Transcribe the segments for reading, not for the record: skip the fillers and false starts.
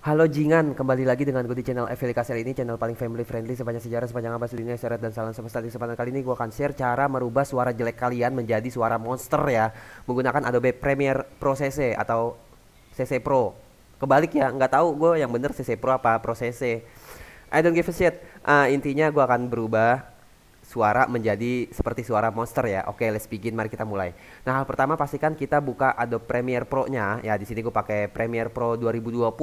Halo Jingan, kembali lagi dengan gue di channel FLK kali ini, channel paling family friendly sepanjang sejarah, sepanjang abad dunia, syarat dan salam semesta. Di kesempatan kali ini gue akan share cara merubah suara jelek kalian menjadi suara monster ya, menggunakan Adobe Premiere Pro CC atau CC Pro. Kebalik ya, nggak tahu gue yang bener CC Pro apa Pro CC. I don't give a shit. Intinya gue akan berubah suara menjadi seperti suara monster ya. Oke, let's begin. Mari kita mulai. Nah, hal pertama pastikan kita buka Adobe Premiere Pro-nya. Ya, di sini gue pakai Premiere Pro 2020.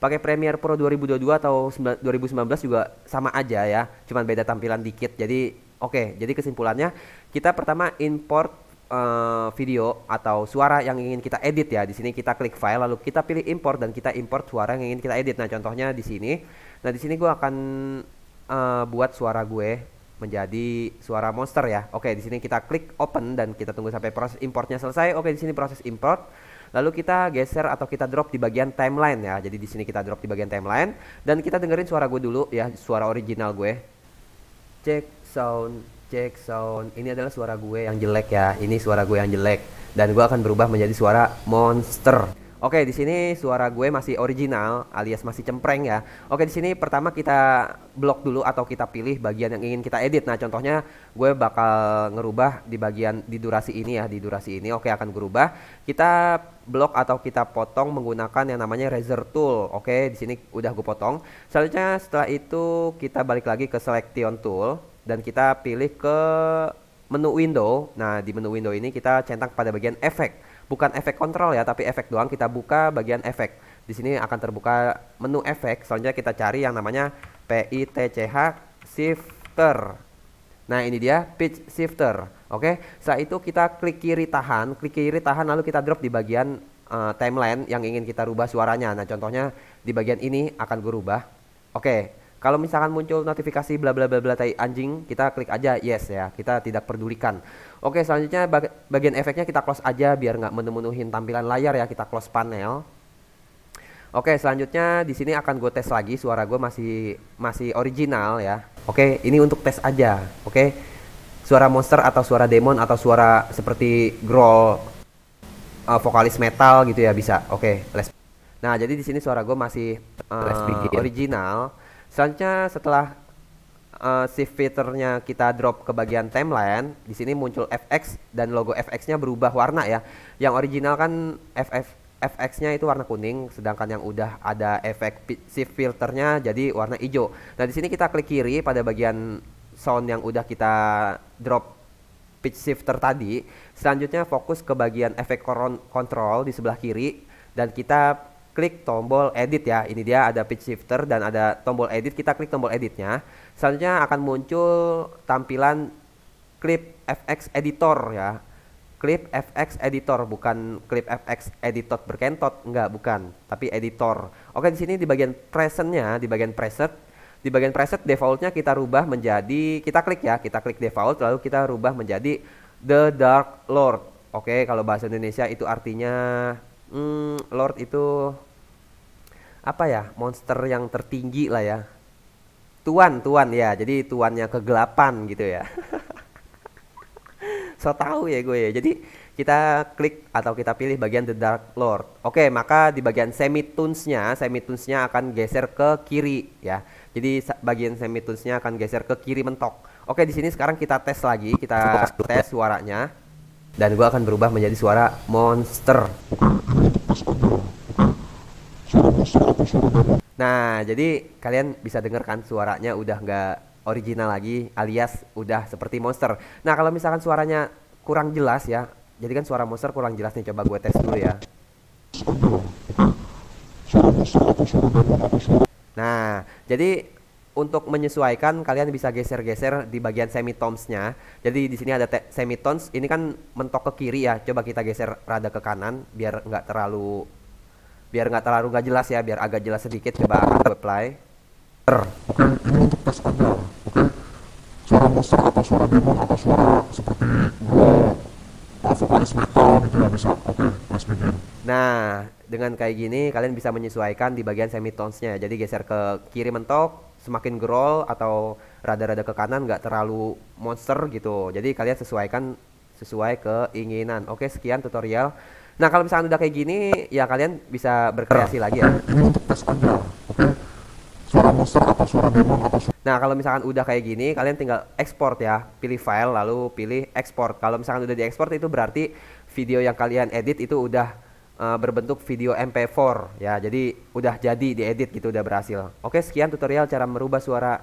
Pakai Premiere Pro 2022 atau 2019 juga sama aja ya. Cuman beda tampilan dikit. Jadi, oke. Jadi kesimpulannya kita pertama import video atau suara yang ingin kita edit ya. Di sini kita klik file lalu kita pilih import dan kita import suara yang ingin kita edit. Nah, contohnya di sini. Nah, di sini gue akan buat suara gue menjadi suara monster ya. Oke, di sini kita klik open dan kita tunggu sampai proses importnya selesai. Oke, di sini proses import. Lalu kita geser atau kita drop di bagian timeline ya. Jadi di sini kita drop di bagian timeline dan kita dengerin suara gue dulu ya, suara original gue. Cek sound, cek sound. Ini adalah suara gue yang jelek ya. Ini suara gue yang jelek dan gue akan berubah menjadi suara monster. Oke, di sini suara gue masih original alias masih cempreng ya. Oke, di sini pertama kita blok dulu atau kita pilih bagian yang ingin kita edit. Nah, contohnya gue bakal ngerubah di bagian di durasi ini ya, di durasi ini. Oke, akan berubah. Kita blok atau kita potong menggunakan yang namanya razor tool. Oke, di sini udah gue potong. Selanjutnya setelah itu kita balik lagi ke selection tool dan kita pilih ke menu window. Nah, di menu window ini kita centang pada bagian efek. Bukan efek kontrol ya, tapi efek doang. Kita buka bagian efek. Di sini akan terbuka menu efek. Selanjutnya kita cari yang namanya PITCH Shifter. Nah, ini dia Pitch Shifter. Oke, setelah itu kita klik kiri tahan, lalu kita drop di bagian timeline yang ingin kita rubah suaranya. Nah, contohnya di bagian ini akan gue rubah. Oke, kalau misalkan muncul notifikasi bla bla bla bla tai anjing, kita klik aja yes ya. Kita tidak pedulikan. Oke, selanjutnya bagian efeknya kita close aja biar nggak menuhin tampilan layar ya. Kita close panel. Oke, selanjutnya di sini akan gue tes lagi suara gue masih original ya. Oke, ini untuk tes aja. Oke, suara monster atau suara demon atau suara seperti growl vokalis metal gitu ya bisa. Oke, nah, jadi di sini suara gue masih original. Selanjutnya setelah shift filternya kita drop ke bagian timeline, di sini muncul FX dan logo FX-nya berubah warna ya. Yang original kan FX-nya itu warna kuning, sedangkan yang udah ada efek shift filternya jadi warna hijau. Nah, di sini kita klik kiri pada bagian sound yang udah kita drop pitch shifter tadi. Selanjutnya fokus ke bagian efek control di sebelah kiri dan kita klik tombol edit ya. Ini dia ada pitch shifter dan ada tombol edit. Kita klik tombol editnya. Selanjutnya akan muncul tampilan clip FX editor ya. Clip FX editor, bukan clip FX editor berkentot, enggak, bukan, tapi editor. Oke, di sini di bagian presentnya, di bagian preset defaultnya kita rubah menjadi, kita klik default lalu kita rubah menjadi The Dark Lord. Oke, kalau bahasa Indonesia itu artinya Lord itu apa ya, monster yang tertinggi lah ya, tuan ya, jadi tuannya kegelapan gitu ya. So tahu ya gue ya. Jadi kita klik atau kita pilih bagian The Dark Lord. Oke, maka di bagian semitones-nya akan geser ke kiri ya. Jadi bagian semitones-nya akan geser ke kiri mentok. Oke, di sini sekarang kita tes lagi, kita tes suaranya dan gue akan berubah menjadi suara monster. Nah, jadi kalian bisa dengarkan suaranya udah nggak original lagi alias udah seperti monster. Nah, kalau misalkan suaranya kurang jelas ya, jadi kan suara monster kurang jelas nih, coba gue tes dulu ya. Nah, jadi untuk menyesuaikan kalian bisa geser-geser di bagian semitones-nya. Jadi di sini ada semitones, ini kan mentok ke kiri ya. Coba kita geser rada ke kanan biar nggak terlalu nggak jelas ya, biar agak jelas sedikit. Coba aku apply. Oke, ini untuk tes aja. Oke, suara monster atau suara demon atau suara seperti growl vokalis metal gitu ya bisa. Oke, let's begin. Nah, dengan kayak gini kalian bisa menyesuaikan di bagian semitones-nya. Jadi geser ke kiri mentok, semakin growl atau rada-rada ke kanan nggak terlalu monster gitu. Jadi kalian sesuaikan sesuai keinginan. Oke, sekian tutorial. Nah, kalau misalkan udah kayak gini, ya kalian bisa berkreasi lagi ya. Ini untuk tes aja, oke? Suara monster atau suara demon atau suara... Nah, kalau misalkan udah kayak gini, kalian tinggal ekspor ya. Pilih file, lalu pilih ekspor. Kalau misalkan udah diekspor, itu berarti video yang kalian edit itu udah berbentuk video MP4 ya. Jadi udah jadi diedit gitu, udah berhasil. Oke, sekian tutorial cara merubah suara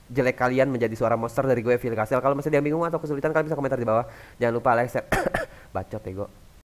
jelek kalian menjadi suara monster dari gue, Fili Kasel. Kalau masih ada yang bingung atau kesulitan, kalian bisa komentar di bawah. Jangan lupa like, share. Bacot ego.